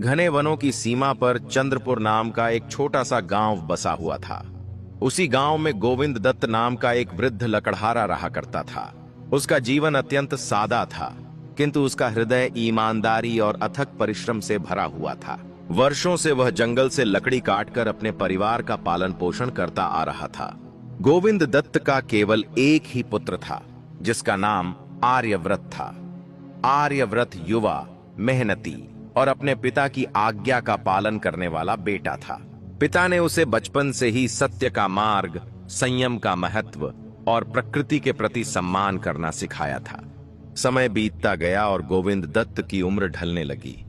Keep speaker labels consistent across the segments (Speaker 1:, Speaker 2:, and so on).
Speaker 1: घने वनों की सीमा पर चंद्रपुर नाम का एक छोटा सा गांव बसा हुआ था। उसी गांव में गोविंद दत्त नाम का एक वृद्ध लकड़हारा रहा करता था। उसका जीवन अत्यंत सादा था, किंतु उसका हृदय ईमानदारी और अथक परिश्रम से भरा हुआ था। वर्षों से वह जंगल से लकड़ी काटकर अपने परिवार का पालन पोषण करता आ रहा था। गोविंद दत्त का केवल एक ही पुत्र था, जिसका नाम आर्यव्रत था। आर्यव्रत युवा, मेहनती और अपने पिता की आज्ञा का पालन करने वाला बेटा था। पिता ने उसे बचपन से ही सत्य का मार्ग, संयम का महत्व और प्रकृति के प्रति सम्मान करना सिखाया था। समय बीतता गया और गोविंद दत्त की उम्र ढलने लगी।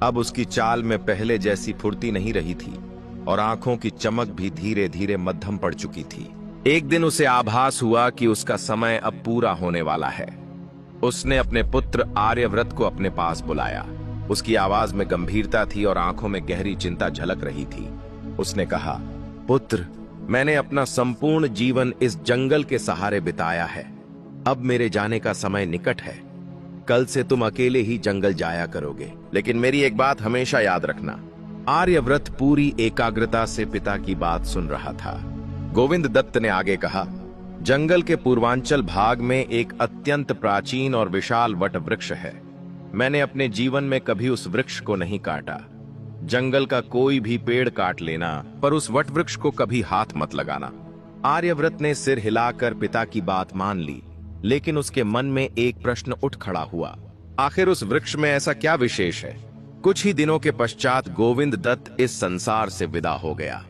Speaker 1: अब उसकी चाल में पहले जैसी फुर्ती नहीं रही थी और आंखों की चमक भी धीरे धीरे मध्यम पड़ चुकी थी। एक दिन उसे आभास हुआ कि उसका समय अब पूरा होने वाला है। उसने अपने पुत्र आर्यव्रत को अपने पास बुलाया। उसकी आवाज में गंभीरता थी और आंखों में गहरी चिंता झलक रही थी। उसने कहा, पुत्र, मैंने अपना संपूर्ण जीवन इस जंगल के सहारे बिताया है। अब मेरे जाने का समय निकट है। कल से तुम अकेले ही जंगल जाया करोगे, लेकिन मेरी एक बात हमेशा याद रखना। आर्यव्रत पूरी एकाग्रता से पिता की बात सुन रहा था। गोविंद दत्त ने आगे कहा, जंगल के पूर्वांचल भाग में एक अत्यंत प्राचीन और विशाल वट वृक्ष है। मैंने अपने जीवन में कभी उस वृक्ष को नहीं काटा। जंगल का कोई भी पेड़ काट लेना, पर उस वट वृक्ष को कभी हाथ मत लगाना। आर्यव्रत ने सिर हिलाकर पिता की बात मान ली, लेकिन उसके मन में एक प्रश्न उठ खड़ा हुआ। आखिर उस वृक्ष में ऐसा क्या विशेष है? कुछ ही दिनों के पश्चात गोविंद दत्त इस संसार से विदा हो गया।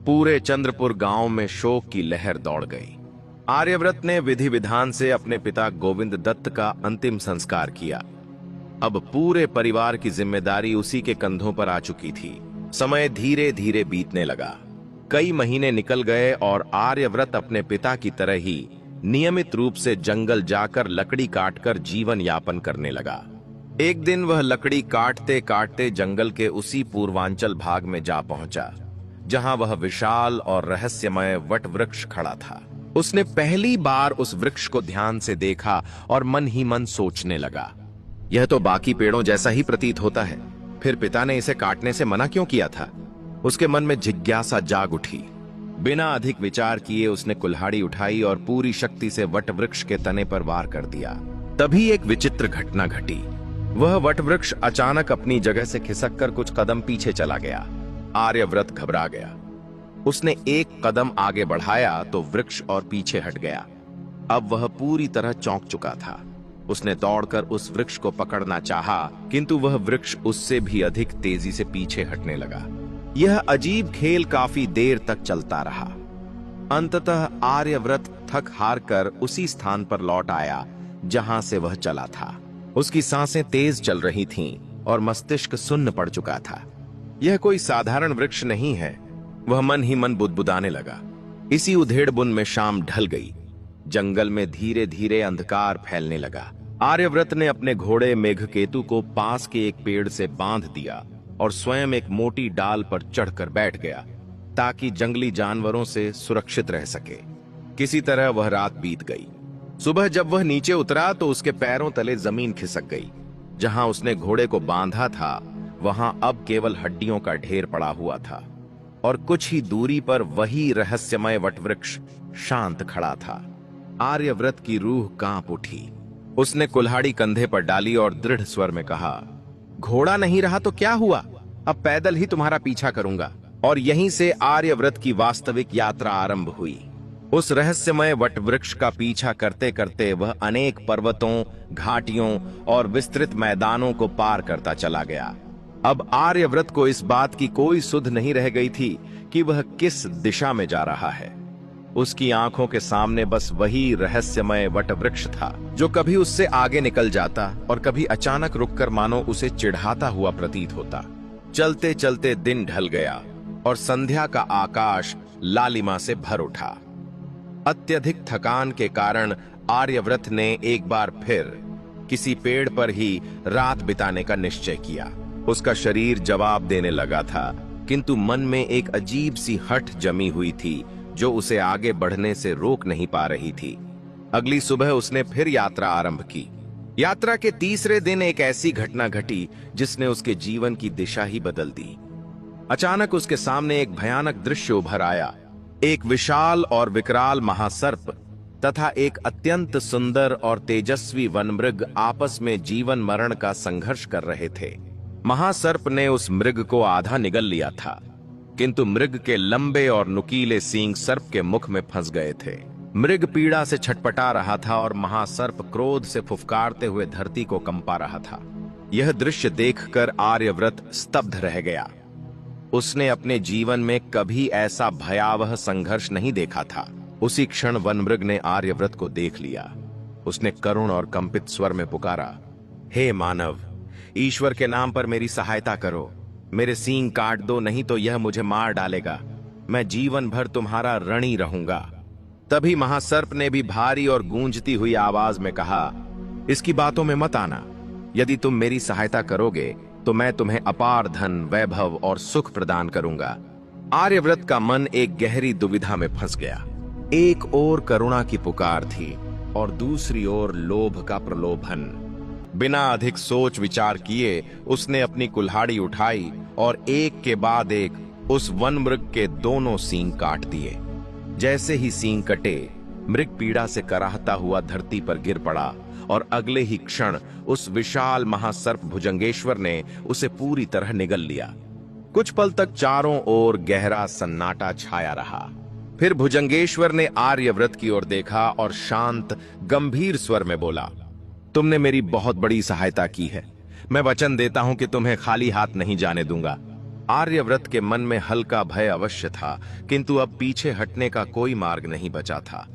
Speaker 1: पूरे चंद्रपुर गांव में शोक की लहर दौड़ गई। आर्यव्रत ने विधि विधान से अपने पिता गोविंद दत्त का अंतिम संस्कार किया। अब पूरे परिवार की जिम्मेदारी उसी के कंधों पर आ चुकी थी। समय धीरे धीरे बीतने लगा। कई महीने निकल गए और आर्यव्रत अपने पिता की तरह ही नियमित रूप से जंगल जाकर लकड़ी काटकर जीवन यापन करने लगा। एक दिन वह लकड़ी काटते काटते जंगल के उसी पूर्वांचल भाग में जा पहुंचा, जहां वह विशाल और रहस्यमय वट वृक्ष खड़ा था। उसने पहली बार उस वृक्ष को ध्यान से देखा और मन ही मन सोचने लगा, यह तो बाकी पेड़ों जैसा ही प्रतीत होता है। फिर पिता ने इसे काटने से मना क्यों किया था? उसके मन में जिज्ञासा जाग उठी। बिना अधिक विचार किए उसने कुल्हाड़ी उठाई और पूरी शक्ति से वट वृक्ष के तने पर वार कर दिया। तभी एक विचित्र घटना घटी। वह वट वृक्ष अचानक अपनी जगह से खिसककर कुछ कदम पीछे चला गया। आर्यव्रत घबरा गया। उसने एक कदम आगे बढ़ाया तो वृक्ष और पीछे हट गया। अब वह पूरी तरह चौंक चुका था। उसने दौड़कर उस वृक्ष को पकड़ना चाहा, किंतु वह वृक्ष उससे भी अधिक तेजी से पीछे हटने लगा। यह अजीब खेल काफी देर तक चलता रहा। अंततः आर्यव्रत थक हार कर उसी स्थान पर लौट आया जहां से वह चला था। उसकी सांसें तेज चल रही थीं और मस्तिष्क सुन्न पड़ चुका था। यह कोई साधारण वृक्ष नहीं है, वह मन ही मन बुदबुदाने लगा। इसी उधेड़-बुन में शाम ढल गई। जंगल में धीरे धीरे अंधकार फैलने लगा। आर्यव्रत ने अपने घोड़े मेघकेतु को पास के एक पेड़ से बांध दिया और स्वयं एक मोटी डाल पर चढ़कर बैठ गया, ताकि जंगली जानवरों से सुरक्षित रह सके। किसी तरह वह रात बीत गई। सुबह जब वह नीचे उतरा तो उसके पैरों तले जमीन खिसक गई। जहां उसने घोड़े को बांधा था, वहां अब केवल हड्डियों का ढेर पड़ा हुआ था और कुछ ही दूरी पर वही रहस्यमय वटवृक्ष शांत खड़ा था। आर्यव्रत की रूह कांप उठी। उसने कुल्हाड़ी कंधे पर डाली और दृढ़ स्वर में कहा, घोड़ा नहीं रहा तो क्या हुआ? अब पैदल ही तुम्हारा पीछा करूंगा। और यहीं से आर्यव्रत की वास्तविक यात्रा आरंभ हुई। उस रहस्यमय वटवृक्ष का पीछा करते करते वह अनेक पर्वतों, घाटियों और विस्तृत मैदानों को पार करता चला गया। अब आर्यव्रत को इस बात की कोई सुध नहीं रह गई थी कि वह किस दिशा में जा रहा है। उसकी आंखों के सामने बस वही रहस्यमय वटवृक्ष था, जो कभी उससे आगे निकल जाता और कभी अचानक रुककर मानो उसे चिढ़ाता हुआ प्रतीत होता। चलते चलते दिन ढल गया और संध्या का आकाश लालिमा से भर उठा। अत्यधिक थकान के कारण आर्यव्रत ने एक बार फिर किसी पेड़ पर ही रात बिताने का निश्चय किया। उसका शरीर जवाब देने लगा था, किंतु मन में एक अजीब सी हठ जमी हुई थी जो उसे आगे बढ़ने से रोक नहीं पा रही थी। अगली सुबह उसने फिर यात्रा आरंभ की। यात्रा के तीसरे दिन एक ऐसी घटना घटी जिसने उसके जीवन की दिशा ही बदल दी। अचानक उसके सामने एक भयानक दृश्य उभर आया। एक विशाल और विकराल महासर्प तथा एक अत्यंत सुंदर और तेजस्वी वनमृग आपस में जीवन मरण का संघर्ष कर रहे थे। महासर्प ने उस मृग को आधा निगल लिया था, किंतु मृग के लंबे और नुकीले सींग सर्प के मुख में फंस गए थे। मृग पीड़ा से छटपटा रहा था और महासर्प क्रोध से फुफकारते हुए धरती को कंपा रहा था। यह दृश्य देखकर आर्यव्रत स्तब्ध रह गया। उसने अपने जीवन में कभी ऐसा भयावह संघर्ष नहीं देखा था। उसी क्षण वनमृग ने आर्यव्रत को देख लिया। उसने करुण और कंपित स्वर में पुकारा, हे मानव, ईश्वर के नाम पर मेरी सहायता करो। मेरे सींग काट दो, नहीं तो यह मुझे मार डालेगा। मैं जीवन भर तुम्हारा ऋणी रहूंगा। तभी महासर्प ने भी भारी और गूंजती हुई आवाज में कहा, इसकी बातों में मत आना। यदि तुम मेरी सहायता करोगे तो मैं तुम्हें अपार धन, वैभव और सुख प्रदान करूंगा। आर्यव्रत का मन एक गहरी दुविधा में फंस गया। एक ओर करुणा की पुकार थी और दूसरी ओर लोभ का प्रलोभन। बिना अधिक सोच विचार किए उसने अपनी कुल्हाड़ी उठाई और एक के बाद एक उस वनमृग के दोनों सींग काट दिए। जैसे ही सींग कटे, मृग पीड़ा से कराहता हुआ धरती पर गिर पड़ा और अगले ही क्षण उस विशाल महासर्प भुजंगेश्वर ने उसे पूरी तरह निगल लिया। कुछ पल तक चारों ओर गहरा सन्नाटा छाया रहा। फिर भुजंगेश्वर ने आर्यव्रत की ओर देखा और शांत गंभीर स्वर में बोला, तुमने मेरी बहुत बड़ी सहायता की है। मैं वचन देता हूं कि तुम्हें खाली हाथ नहीं जाने दूंगा। आर्यव्रत के मन में हल्का भय अवश्य था, किंतु अब पीछे हटने का कोई मार्ग नहीं बचा था।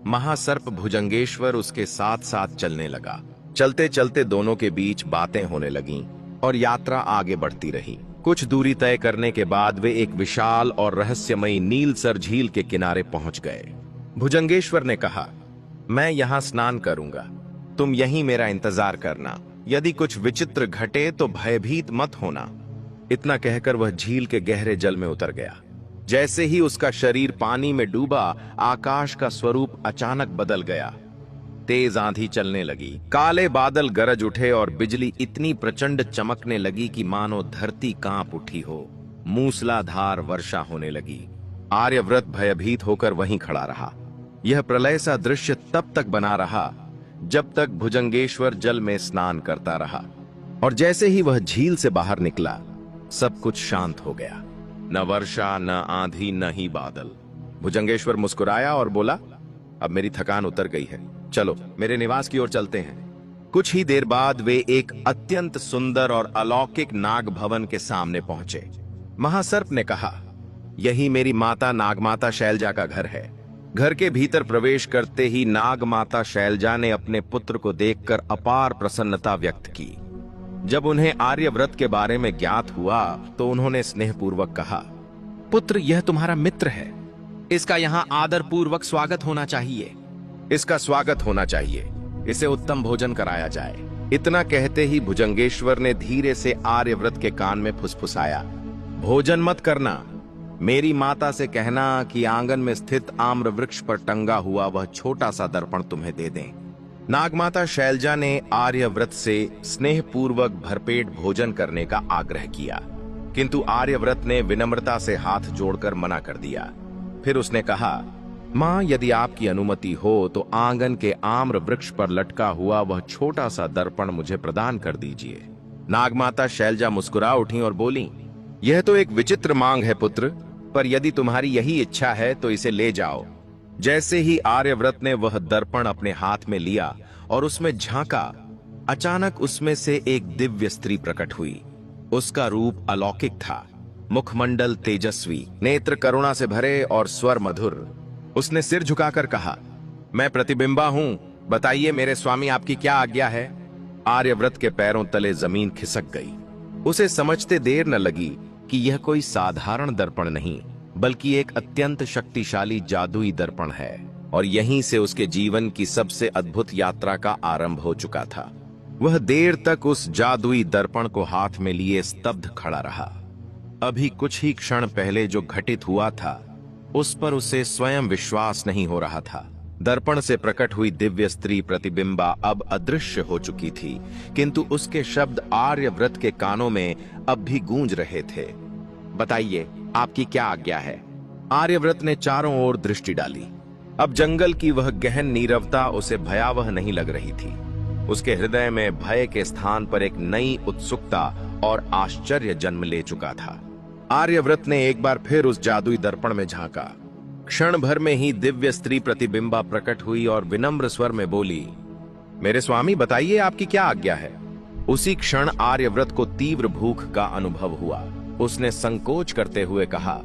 Speaker 1: महासर्प भुजंगेश्वर उसके साथ साथ चलने लगा। चलते चलते दोनों के बीच बातें होने लगीं और यात्रा आगे बढ़ती रही। कुछ दूरी तय करने के बाद वे एक विशाल और रहस्यमयी नीलसर झील के किनारे पहुंच गए। भुजंगेश्वर ने कहा, मैं यहां स्नान करूंगा, तुम यहीं मेरा इंतजार करना। यदि कुछ विचित्र घटे तो भयभीत मत होना। इतना कहकर वह झील के गहरे जल में उतर गया। जैसे ही उसका शरीर पानी में डूबा, आकाश का स्वरूप अचानक बदल गया। तेज आंधी चलने लगी, काले बादल गरज उठे और बिजली इतनी प्रचंड चमकने लगी कि मानो धरती कांप उठी हो। मूसलाधार वर्षा होने लगी। आर्यव्रत भयभीत होकर वहीं खड़ा रहा। यह प्रलय सा दृश्य तब तक बना रहा जब तक भुजंगेश्वर जल में स्नान करता रहा, और जैसे ही वह झील से बाहर निकला, सब कुछ शांत हो गया। न वर्षा, न आंधी, न ही बादल। भुजंगेश्वर मुस्कुराया और बोला, अब मेरी थकान उतर गई है, चलो मेरे निवास की ओर चलते हैं। कुछ ही देर बाद वे एक अत्यंत सुंदर और अलौकिक नाग भवन के सामने पहुंचे। महासर्प ने कहा, यही मेरी माता नागमाता शैलजा का घर है। घर के भीतर प्रवेश करते ही नागमाता शैलजा ने अपने पुत्र को देखकर अपार प्रसन्नता व्यक्त की। जब उन्हें आर्यव्रत के बारे में ज्ञात हुआ तो उन्होंने स्नेहपूर्वक कहा, पुत्र, यह तुम्हारा मित्र है। इसका यहाँ आदर पूर्वक स्वागत होना चाहिए। इसका स्वागत होना चाहिए। इसे उत्तम भोजन कराया जाए। इतना कहते ही भुजंगेश्वर ने धीरे से आर्यव्रत के कान में फुसफुसाया, भोजन मत करना। मेरी माता से कहना कि आंगन में स्थित आम्र वृक्ष पर टंगा हुआ वह छोटा सा दर्पण तुम्हें दे दें। नागमाता शैलजा ने आर्यव्रत से स्नेहपूर्वक भरपेट भोजन करने का आग्रह किया, किंतु आर्यव्रत ने विनम्रता से हाथ जोड़कर मना कर दिया। फिर उसने कहा, मां, यदि आपकी अनुमति हो तो आंगन के आम्र वृक्ष पर लटका हुआ वह छोटा सा दर्पण मुझे प्रदान कर दीजिए। नागमाता शैलजा मुस्कुरा उठी और बोली, यह तो एक विचित्र मांग है पुत्र, पर यदि तुम्हारी यही इच्छा है तो इसे ले जाओ। जैसे ही आर्यव्रत ने वह दर्पण अपने हाथ में लिया और उसमें झांका, अचानक उसमें से एक दिव्य स्त्री प्रकट हुई। उसका रूप अलौकिक था, मुखमंडल तेजस्वी, नेत्र करुणा से भरे और स्वर मधुर। उसने सिर झुकाकर कहा, मैं प्रतिबिंबा हूं, बताइए मेरे स्वामी आपकी क्या आज्ञा है। आर्यव्रत के पैरों तले जमीन खिसक गई। उसे समझते देर न लगी कि यह कोई साधारण दर्पण नहीं, बल्कि एक अत्यंत शक्तिशाली जादुई दर्पण है, और यहीं से उसके जीवन की सबसे अद्भुत यात्रा का आरंभ हो चुका था। वह देर तक उस जादुई दर्पण को हाथ में लिए स्तब्ध खड़ा रहा। अभी कुछ ही क्षण पहले जो घटित हुआ था, उस पर उसे स्वयं विश्वास नहीं हो रहा था। दर्पण से प्रकट हुई दिव्य स्त्री प्रतिबिंबा अब अदृश्य हो चुकी थी, किंतु उसके शब्द आर्यव्रत के कानों में अब भी गूंज रहे थे। बताइए, आपकी क्या आज्ञा है? आर्यव्रत ने चारों ओर दृष्टि डाली। अब जंगल की वह गहन नीरवता उसे भयावह नहीं लग रही थी। उसके हृदय में भय के स्थान पर एक नई उत्सुकता और आश्चर्य जन्म ले चुका था। आर्यव्रत ने एक बार फिर उस जादुई दर्पण में झांका। क्षण भर में ही दिव्य स्त्री प्रतिबिंबा प्रकट हुई और विनम्र स्वर में बोली, मेरे स्वामी, बताइए आपकी क्या आज्ञा है? उसी क्षण आर्यव्रत को तीव्र भूख का अनुभव हुआ। उसने संकोच करते हुए कहा,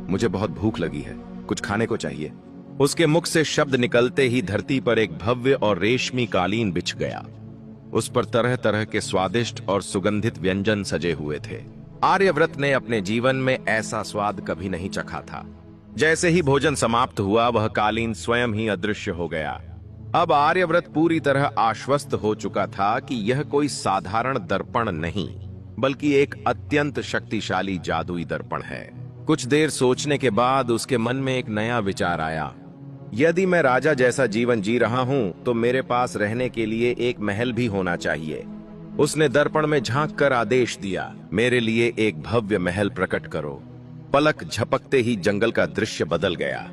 Speaker 1: मुझे बहुत भूख लगी है, कुछ खाने को चाहिए। उसके मुख से शब्द निकलते ही धरती पर एक भव्य और रेशमी कालीन बिछ गया। उस पर तरह तरह के स्वादिष्ट और सुगंधित व्यंजन सजे हुए थे। आर्यव्रत ने अपने जीवन में ऐसा स्वाद कभी नहीं चखा था। जैसे ही भोजन समाप्त हुआ, वह कालीन स्वयं ही अदृश्य हो गया। अब आर्यव्रत पूरी तरह आश्वस्त हो चुका था कि यह कोई साधारण दर्पण नहीं, बल्कि एक अत्यंत शक्तिशाली जादुई दर्पण है। कुछ देर सोचने के बाद उसके मन में एक नया विचार आया। यदि मैं राजा जैसा जीवन जी रहा हूं, तो मेरे पास रहने के लिए एक महल भी होना चाहिए। उसने दर्पण में झांक कर आदेश दिया, मेरे लिए एक भव्य महल प्रकट करो। पलक झपकते ही जंगल का दृश्य बदल गया।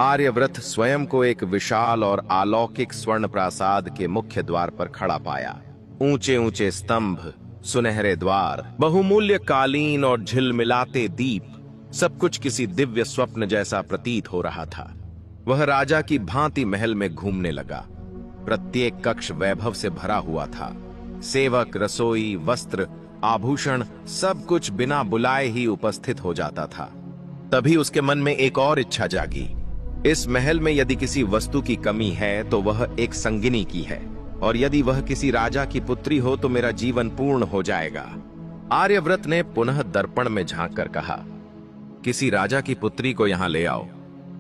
Speaker 1: आर्यव्रत स्वयं को एक विशाल और अलौकिक स्वर्ण प्रासाद के मुख्य द्वार पर खड़ा पाया। ऊंचे ऊंचे स्तंभ, सुनहरे द्वार, बहुमूल्य कालीन और झिलमिलाते दीप, सब कुछ किसी दिव्य स्वप्न जैसा प्रतीत हो रहा था। वह राजा की भांति महल में घूमने लगा। प्रत्येक कक्ष वैभव से भरा हुआ था। सेवक, रसोई, वस्त्र, आभूषण, सब कुछ बिना बुलाए ही उपस्थित हो जाता था। तभी उसके मन में एक और इच्छा जागी। इस महल में यदि किसी वस्तु की कमी है तो वह एक संगिनी की है, और यदि वह किसी राजा की पुत्री हो तो मेरा जीवन पूर्ण हो जाएगा। आर्यव्रत ने पुनः दर्पण में झांक कर कहा, किसी राजा की पुत्री को यहां ले आओ।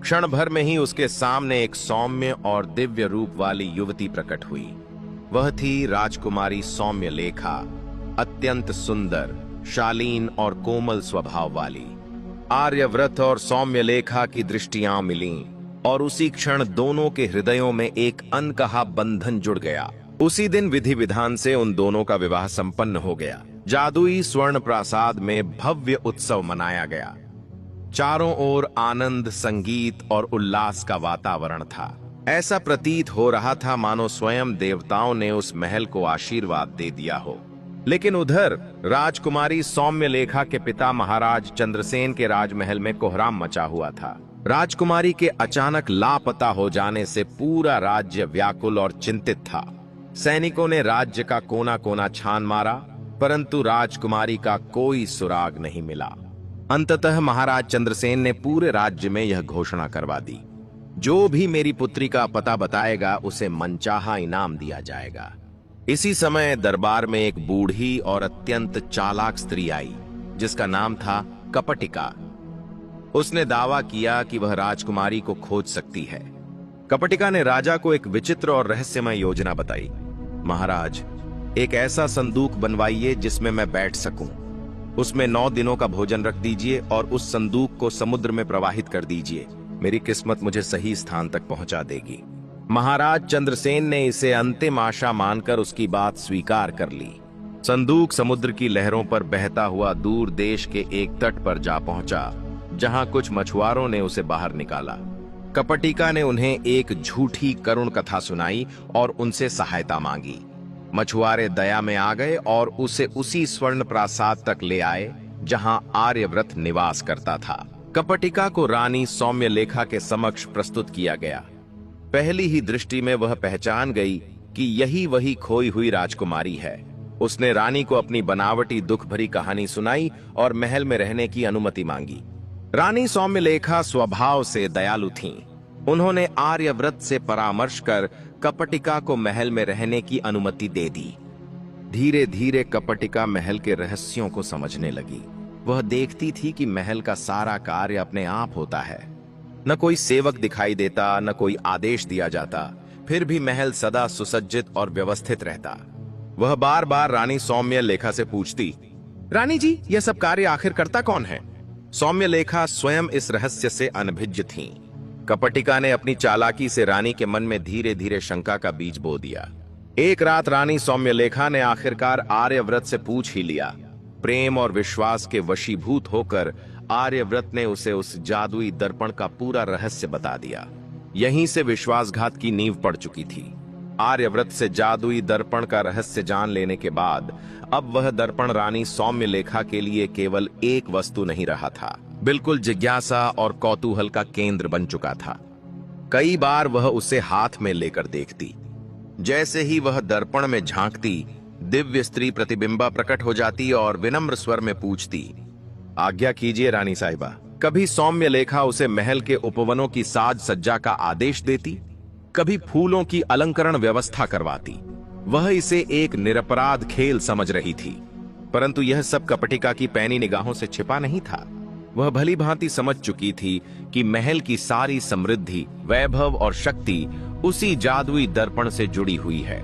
Speaker 1: क्षण भर में ही उसके सामने एक सौम्य और दिव्य रूप वाली युवती प्रकट हुई। वह थी राजकुमारी सौम्यलेखा, अत्यंत सुंदर, शालीन और कोमल स्वभाव वाली। आर्यव्रत और सौम्यलेखा की दृष्टियां मिलीं, और उसी क्षण दोनों के हृदयों में एक अनकहा बंधन जुड़ गया। उसी दिन विधि विधान से उन दोनों का विवाह संपन्न हो गया। जादुई स्वर्ण प्रासाद में भव्य उत्सव मनाया गया। चारों ओर आनंद, संगीत और उल्लास का वातावरण था। ऐसा प्रतीत हो रहा था मानो स्वयं देवताओं ने उस महल को आशीर्वाद दे दिया हो। लेकिन उधर राजकुमारी सौम्यलेखा के पिता महाराज चंद्रसेन के राजमहल में कोहराम मचा हुआ था। राजकुमारी के अचानक लापता हो जाने से पूरा राज्य व्याकुल और चिंतित था। सैनिकों ने राज्य का कोना कोना छान मारा, परंतु राजकुमारी का कोई सुराग नहीं मिला। अंततः महाराज चंद्रसेन ने पूरे राज्य में यह घोषणा करवा दी, जो भी मेरी पुत्री का पता बताएगा उसे मनचाहा इनाम दिया जाएगा। इसी समय दरबार में एक बूढ़ी और अत्यंत चालाक स्त्री आई, जिसका नाम था कपटिका। उसने दावा किया कि वह राजकुमारी को खोज सकती है। कपटिका ने राजा को एक विचित्र और रहस्यमय योजना बताई। महाराज, एक ऐसा संदूक बनवाइए जिसमें मैं बैठ सकूं। उसमें 9 दिनों का भोजन रख दीजिए और उस संदूक को समुद्र में प्रवाहित कर दीजिए। मेरी किस्मत मुझे सही स्थान तक पहुंचा देगी। महाराज चंद्रसेन ने इसे अंतिम आशा मानकर उसकी बात स्वीकार कर ली। संदूक समुद्र की लहरों पर बहता हुआ दूर देश के एक तट पर जा पहुंचा, जहां कुछ मछुआरों ने उसे बाहर निकाला। कपटिका ने उन्हें एक झूठी करुण कथा सुनाई और उनसे सहायता मांगी। मछुआरे दया में आ गए और उसे उसी स्वर्ण प्रासाद तक ले आए जहां आर्यव्रत निवास करता था। कपटिका को रानी सौम्यलेखा के समक्ष प्रस्तुत किया गया। पहली ही दृष्टि में वह पहचान गई कि यही वही खोई हुई राजकुमारी है। उसने रानी को अपनी बनावटी दुख भरी कहानी सुनाई और महल में रहने की अनुमति मांगी। रानी सौम्यलेखा स्वभाव से दयालु थीं। उन्होंने आर्यव्रत से परामर्श कर कपटिका को महल में रहने की अनुमति दे दी। धीरे धीरे कपटिका महल के रहस्यों को समझने लगी। वह देखती थी कि महल का सारा कार्य अपने आप होता है। न कोई सेवक दिखाई देता, न कोई आदेश दिया जाता, फिर भी महल सदा सुसज्जित और व्यवस्थित रहता। वह बार बार रानी सौम्यलेखा से पूछती, रानी जी, यह सब कार्य आखिर करता कौन है? सौम्यलेखा स्वयं इस रहस्य से अनभिज्ञ थीं। कपटिका ने अपनी चालाकी से रानी के मन में धीरे धीरे शंका का बीज बो दिया। एक रात रानी सौम्यलेखा ने आखिरकार आर्यव्रत से पूछ ही लिया। प्रेम और विश्वास के वशीभूत होकर आर्यव्रत ने उसे उस जादुई दर्पण का पूरा रहस्य बता दिया। यहीं से विश्वासघात की नींव पड़ चुकी थी। आर्यव्रत से जादुई दर्पण का रहस्य जान लेने के बाद अब वह दर्पण रानी सौम्यलेखा के लिए केवल एक वस्तु नहीं रहा था, बिल्कुल जिज्ञासा और कौतूहल का केंद्र बन चुका था। कई बार वह उसे हाथ में लेकर देखती। जैसे ही वह दर्पण में झांकती, दिव्य स्त्री प्रतिबिंबा प्रकट हो जाती और विनम्र स्वर में पूछती, आज्ञा कीजिए रानी साहिबा। कभी सौम्यलेखा उसे महल के उपवनों की साज सज्जा का आदेश देती, कभी फूलों की अलंकरण व्यवस्था करवाती। वह इसे एक निरपराध खेल समझ रही थी, परंतु यह सब कपटिका की पैनी निगाहों से छिपा नहीं था। वह भली भांति समझ चुकी थी कि महल की सारी समृद्धि, वैभव और शक्ति उसी जादुई दर्पण से जुड़ी हुई है।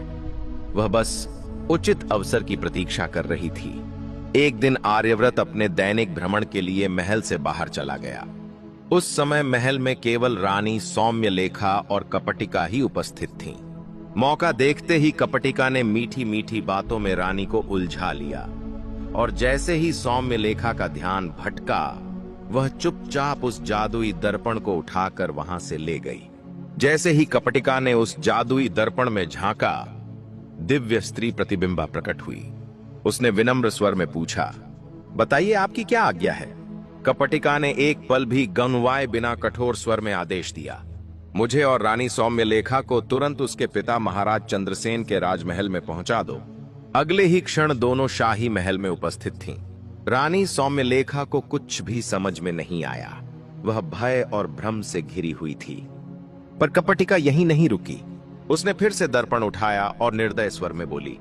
Speaker 1: वह बस उचित अवसर की प्रतीक्षा कर रही थी। एक दिन आर्यव्रत अपने दैनिक भ्रमण के लिए महल से बाहर चला गया। उस समय महल में केवल रानी सौम्यलेखा और कपटिका ही उपस्थित थीं। मौका देखते ही कपटिका ने मीठी मीठी बातों में रानी को उलझा लिया और जैसे ही सौम्यलेखा का ध्यान भटका, वह चुपचाप उस जादुई दर्पण को उठाकर वहां से ले गई। जैसे ही कपटिका ने उस जादुई दर्पण में झांका, दिव्य स्त्री प्रतिबिंबा प्रकट हुई। उसने विनम्र स्वर में पूछा, बताइए आपकी क्या आज्ञा है। कपटिका ने एक पल भी गंवाए बिना कठोर स्वर में आदेश दिया, मुझे और रानी सौम्यलेखा को तुरंत उसके पिता महाराज चंद्रसेन के राजमहल में पहुंचा दो। अगले ही क्षण दोनों शाही महल में उपस्थित थीं। रानी सौम्यलेखा को कुछ भी समझ में नहीं आया। वह भय और भ्रम से घिरी हुई थी। पर कपटिका यहीं नहीं रुकी। उसने फिर से दर्पण उठाया और निर्दय स्वर में बोली,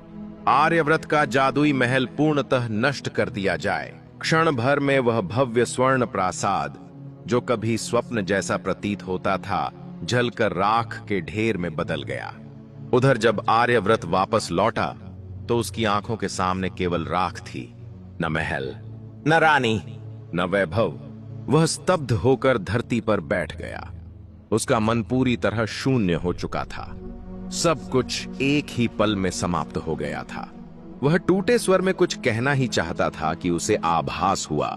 Speaker 1: आर्यव्रत का जादुई महल पूर्णतः नष्ट कर दिया जाए। क्षण भर में वह भव्य स्वर्ण प्रासाद, जो कभी स्वप्न जैसा प्रतीत होता था, जलकर राख के ढेर में बदल गया। उधर जब आर्यव्रत वापस लौटा तो उसकी आंखों के सामने केवल राख थी, न महल, न रानी, न वैभव। वह स्तब्ध होकर धरती पर बैठ गया। उसका मन पूरी तरह शून्य हो चुका था। सब कुछ एक ही पल में समाप्त हो गया था। वह टूटे स्वर में कुछ कहना ही चाहता था कि उसे आभास हुआ,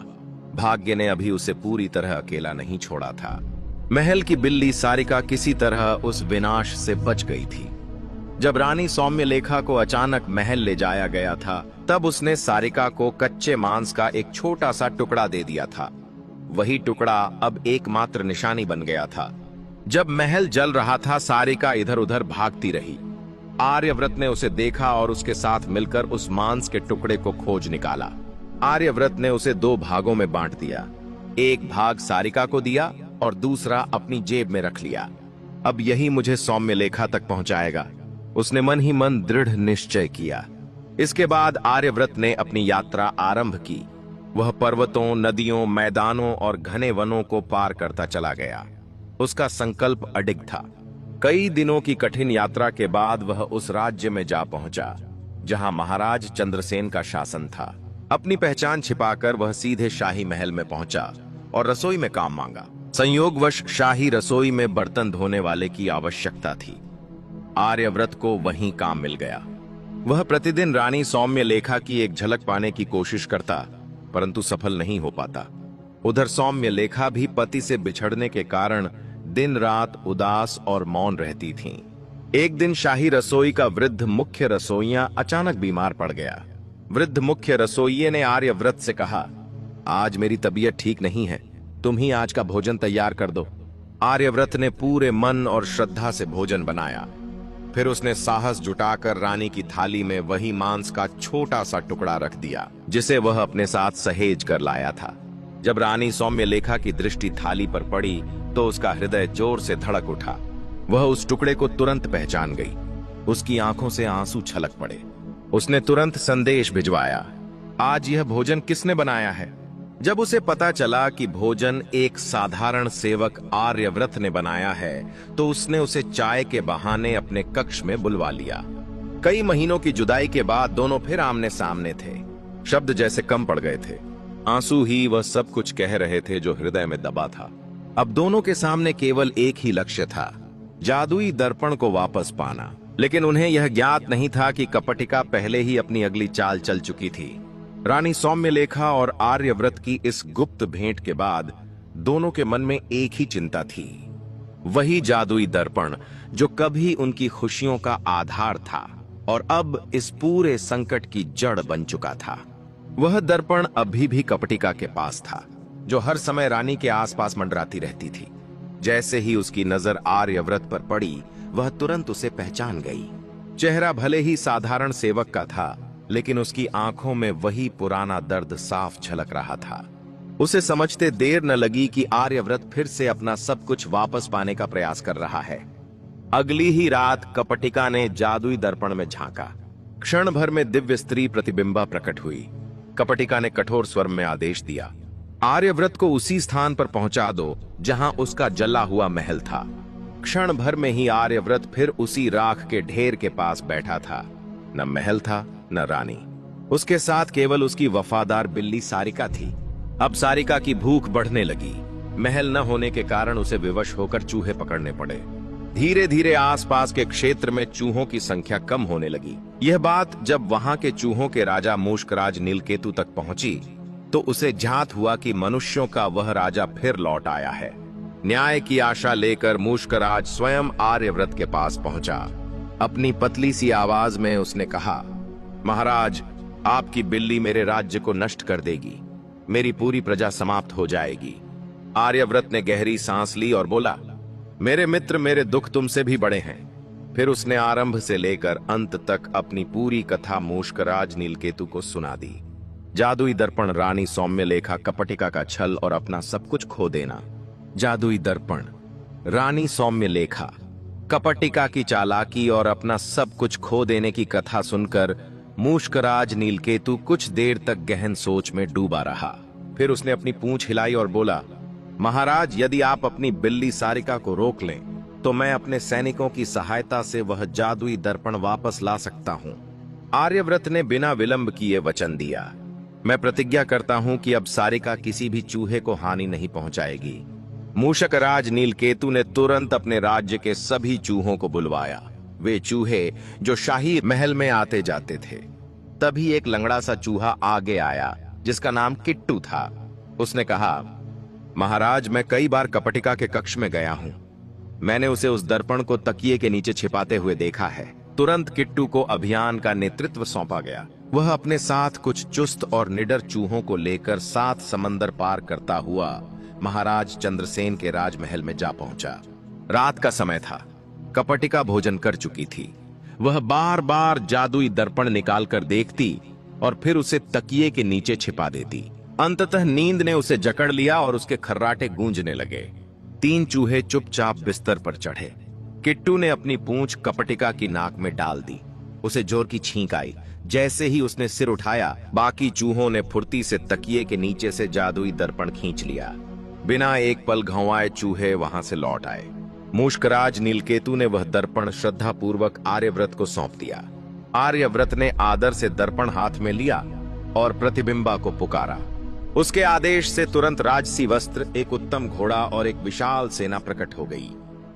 Speaker 1: भाग्य ने अभी उसे पूरी तरह अकेला नहीं छोड़ा था। महल की बिल्ली सारिका किसी तरह उस विनाश से बच गई थी। जब रानी सौम्यलेखा को अचानक महल ले जाया गया था, तब उसने सारिका को कच्चे मांस का एक छोटा सा टुकड़ा दे दिया था। वही टुकड़ा अब एकमात्र निशानी बन गया था। जब महल जल रहा था, सारिका इधर उधर भागती रही। आर्यव्रत ने उसे देखा और उसके साथ मिलकर उस मांस के टुकड़े को खोज निकाला। आर्यव्रत ने उसे दो भागों में बांट दिया। एक भाग सारिका को दिया और दूसरा अपनी जेब में रख लिया। अब यही मुझे सौम्यलेखा तक पहुंचाएगा, उसने मन ही मन दृढ़ निश्चय किया। इसके बाद आर्यव्रत ने अपनी यात्रा आरंभ की। वह पर्वतों, नदियों, मैदानों और घने वनों को पार करता चला गया। उसका संकल्प अडिग था। कई दिनों की कठिन यात्रा के बाद वह उस राज्य में जा पहुंचा जहां महाराज चंद्रसेन का शासन था। अपनी पहचान छिपाकर वह सीधे शाही महल में पहुंचा और रसोई में काम मांगा। संयोगवश शाही रसोई में बर्तन धोने वाले की आवश्यकता थी। आर्यव्रत को वहीं काम मिल गया। वह प्रतिदिन रानी सौम्यलेखा की एक झलक पाने की कोशिश करता, परंतु सफल नहीं हो पाता। उधर सौम्यलेखा भी पति से बिछड़ने के कारण दिन रात उदास और मौन रहती थीं। एक दिन शाही रसोई का वृद्ध मुख्य रसोइया अचानक बीमार पड़ गया। वृद्ध मुख्य रसोइये ने आर्यव्रत से कहा, आज मेरी तबीयत ठीक नहीं है, तुम ही आज का भोजन तैयार कर दो। आर्यव्रत ने पूरे मन और श्रद्धा से भोजन बनाया। फिर उसने साहस जुटाकर रानी की थाली में वही मांस का छोटा सा टुकड़ा रख दिया, जिसे वह अपने साथ सहेज कर लाया था। जब रानी सौम्यलेखा की दृष्टि थाली पर पड़ी तो उसका हृदय जोर से धड़क उठा। वह उस टुकड़े को तुरंत पहचान गई। उसकी आंखों से आंसू छलक पड़े। उसने तुरंत संदेश भिजवाया, आज यह भोजन किसने बनाया है? जब उसे पता चला कि भोजन एक साधारण सेवक आर्यव्रत ने बनाया है, तो उसने उसे चाय के बहाने अपने कक्ष में बुलवा लिया। कई महीनों की जुदाई के बाद दोनों फिर आमने सामने थे। शब्द जैसे कम पड़ गए थे। आंसू ही वह सब कुछ कह रहे थे जो हृदय में दबा था। अब दोनों के सामने केवल एक ही लक्ष्य था, जादुई दर्पण को वापस पाना। लेकिन उन्हें यह ज्ञात नहीं था कि कपटिका पहले ही अपनी अगली चाल चल चुकी थी। रानी सौम्यलेखा और आर्यव्रत की इस गुप्त भेंट के बाद दोनों के मन में एक ही चिंता थी, वही जादुई दर्पण जो कभी उनकी खुशियों का आधार था और अब इस पूरे संकट की जड़ बन चुका था। वह दर्पण अभी भी कपटिका के पास था, जो हर समय रानी के आसपास मंडराती रहती थी। जैसे ही उसकी नजर आर्यव्रत पर पड़ी, वह तुरंत उसे पहचान गई। चेहरा भले ही साधारण सेवक का था, लेकिन उसकी आंखों में वही पुराना दर्द साफ झलक रहा था। उसे समझते देर न लगी कि आर्यव्रत फिर से अपना सब कुछ वापस पाने का प्रयास कर रहा है। अगली ही रात कपटिका ने जादुई दर्पण में झांका। क्षण भर में दिव्य स्त्री प्रतिबिंबा प्रकट हुई। कपटिका ने कठोर स्वर में आदेश दिया, आर्यव्रत को उसी स्थान पर पहुंचा दो जहां उसका जला हुआ महल था। क्षण भर में ही आर्यव्रत फिर उसी राख के ढेर के पास बैठा था। न महल था, न रानी। उसके साथ केवल उसकी वफादार बिल्ली सारिका थी। अब सारिका की भूख बढ़ने लगी। महल न होने के कारण उसे विवश होकर चूहे पकड़ने पड़े। धीरे धीरे आसपास के क्षेत्र में चूहों की संख्या कम होने लगी। यह बात जब वहां के चूहों के राजा मूषकराज नीलकेतु तक पहुंची, तो उसे ज्ञात हुआ कि मनुष्यों का वह राजा फिर लौट आया है। न्याय की आशा लेकर मूषकराज स्वयं आर्यव्रत के पास पहुंचा। अपनी पतली सी आवाज में उसने कहा, महाराज, आपकी बिल्ली मेरे राज्य को नष्ट कर देगी। मेरी पूरी प्रजा समाप्त हो जाएगी। आर्यव्रत ने गहरी सांस ली और बोला, मेरे मित्र, मेरे दुख तुमसे भी बड़े हैं। फिर उसने आरंभ से लेकर अंत तक अपनी पूरी कथा मूषकराज नीलकेतु को सुना दी। जादुई दर्पण, रानी सौम्यलेखा, कपटिका का छल और अपना सब कुछ खो देना। जादुई दर्पण, रानी सौम्यलेखा, कपटिका की चालाकी और अपना सब कुछ खो देने की कथा सुनकर मूषकराज नीलकेतु कुछ देर तक गहन सोच में डूबा रहा। फिर उसने अपनी पूंछ हिलाई और बोला, महाराज, यदि आप अपनी बिल्ली सारिका को रोक लें, तो मैं अपने सैनिकों की सहायता से वह जादुई दर्पण वापस ला सकता हूं। आर्यव्रत ने बिना विलंब किए वचन दिया, मैं प्रतिज्ञा करता हूं कि अब सारिका किसी भी चूहे को हानि नहीं पहुंचाएगी। मूषकराज नीलकेतु ने तुरंत अपने राज्य के सभी चूहों को बुलवाया, वे चूहे जो शाही महल में आते जाते थे। तभी एक लंगड़ा सा चूहा आगे आया, जिसका नाम किट्टू था। उसने कहा, महाराज, मैं कई बार कपटिका के कक्ष में गया हूं। मैंने उसे उस दर्पण को तकिए के नीचे छिपाते हुए देखा है। तुरंत किट्टू को अभियान का नेतृत्व सौंपा गया। वह अपने साथ कुछ चुस्त और निडर चूहों को लेकर 7 समंदर पार करता हुआ महाराज चंद्रसेन के राजमहल में जा पहुंचा। रात का समय था। कपटिका भोजन कर चुकी थी। वह बार बार जादुई दर्पण निकालकर देखती और फिर उसे तकिए के नीचे छिपा देती। अंततः नींद ने उसे जकड़ लिया और उसके खर्राटे गूंजने लगे। 3 चूहे चुपचाप बिस्तर पर चढ़े। किट्टू ने अपनी पूंछ कपटिका की नाक में डाल दी। उसे जोर की छींक आई। जैसे ही उसने सिर उठाया, बाकी चूहों ने फुर्ती से तकिए के नीचे से जादुई दर्पण खींच लिया। बिना एक पल घुमाए चूहे वहां से लौट आए। मूषकराज नीलकेतु ने वह दर्पण श्रद्धापूर्वक आर्यव्रत को सौंप दिया। आर्यव्रत ने आदर से दर्पण हाथ में लिया और प्रतिबिंबा को पुकारा। उसके आदेश से तुरंत राजसी वस्त्र, एक उत्तम घोड़ा और एक विशाल सेना प्रकट हो गई।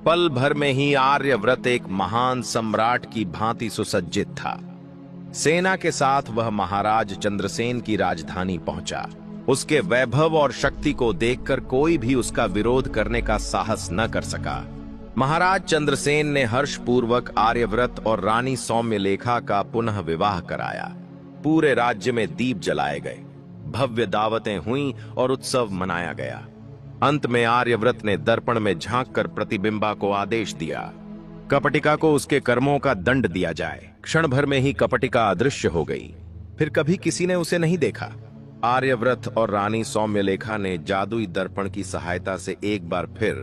Speaker 1: पल भर में ही आर्यव्रत एक महान सम्राट की भांति सुसज्जित था। सेना के साथ वह महाराज चंद्रसेन की राजधानी पहुंचा। उसके वैभव और शक्ति को देखकर कोई भी उसका विरोध करने का साहस न कर सका। महाराज चंद्रसेन ने हर्षपूर्वक आर्यव्रत और रानी सौम्यलेखा का पुनः विवाह कराया। पूरे राज्य में दीप जलाए गए, भव्य दावतें हुईं और उत्सव मनाया गया। अंत में आर्यव्रत ने दर्पण में झांककर प्रतिबिंबा को आदेश दिया, कपटिका को उसके कर्मों का दंड दिया जाए। क्षण भर में ही कपटिका अदृश्य हो गई। फिर कभी किसी ने उसे नहीं देखा। आर्यव्रत और रानी सौम्यलेखा ने जादुई दर्पण की सहायता से एक बार फिर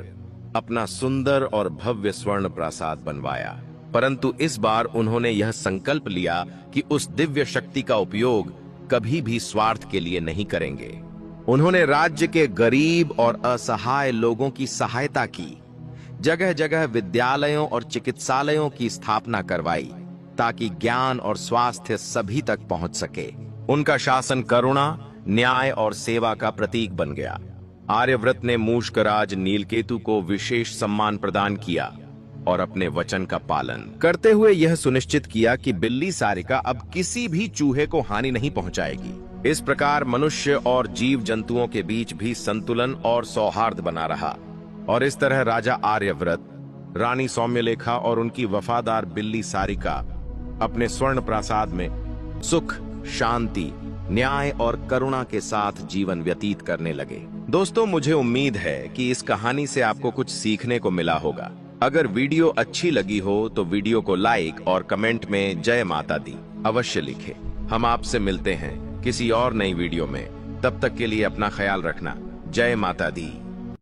Speaker 1: अपना सुंदर और भव्य स्वर्ण प्रासाद बनवाया, परंतु इस बार उन्होंने यह संकल्प लिया कि उस दिव्य शक्ति का उपयोग कभी भी स्वार्थ के लिए नहीं करेंगे। उन्होंने राज्य के गरीब और असहाय लोगों की सहायता की, जगह जगह विद्यालयों और चिकित्सालयों की स्थापना करवाई ताकि ज्ञान और स्वास्थ्य सभी तक पहुंच सके। उनका शासन करुणा, न्याय और सेवा का प्रतीक बन गया। आर्यव्रत ने मूषकराज नीलकेतु को विशेष सम्मान प्रदान किया और अपने वचन का पालन करते हुए यह सुनिश्चित किया कि बिल्ली सारिका अब किसी भी चूहे को हानि नहीं पहुंचाएगी। इस प्रकार मनुष्य और जीव जंतुओं के बीच भी संतुलन और सौहार्द बना रहा और इस तरह राजा आर्यव्रत, रानी सौम्यलेखा और उनकी वफादार बिल्ली सारिका अपने स्वर्ण प्रासाद में सुख, शांति, न्याय और करुणा के साथ जीवन व्यतीत करने लगे। दोस्तों, मुझे उम्मीद है कि इस कहानी से आपको कुछ सीखने को मिला होगा। अगर वीडियो अच्छी लगी हो तो वीडियो को लाइक और कमेंट में जय माता दी अवश्य लिखें। हम आपसे मिलते हैं किसी और नई वीडियो में। तब तक के लिए अपना ख्याल रखना। जय माता दी।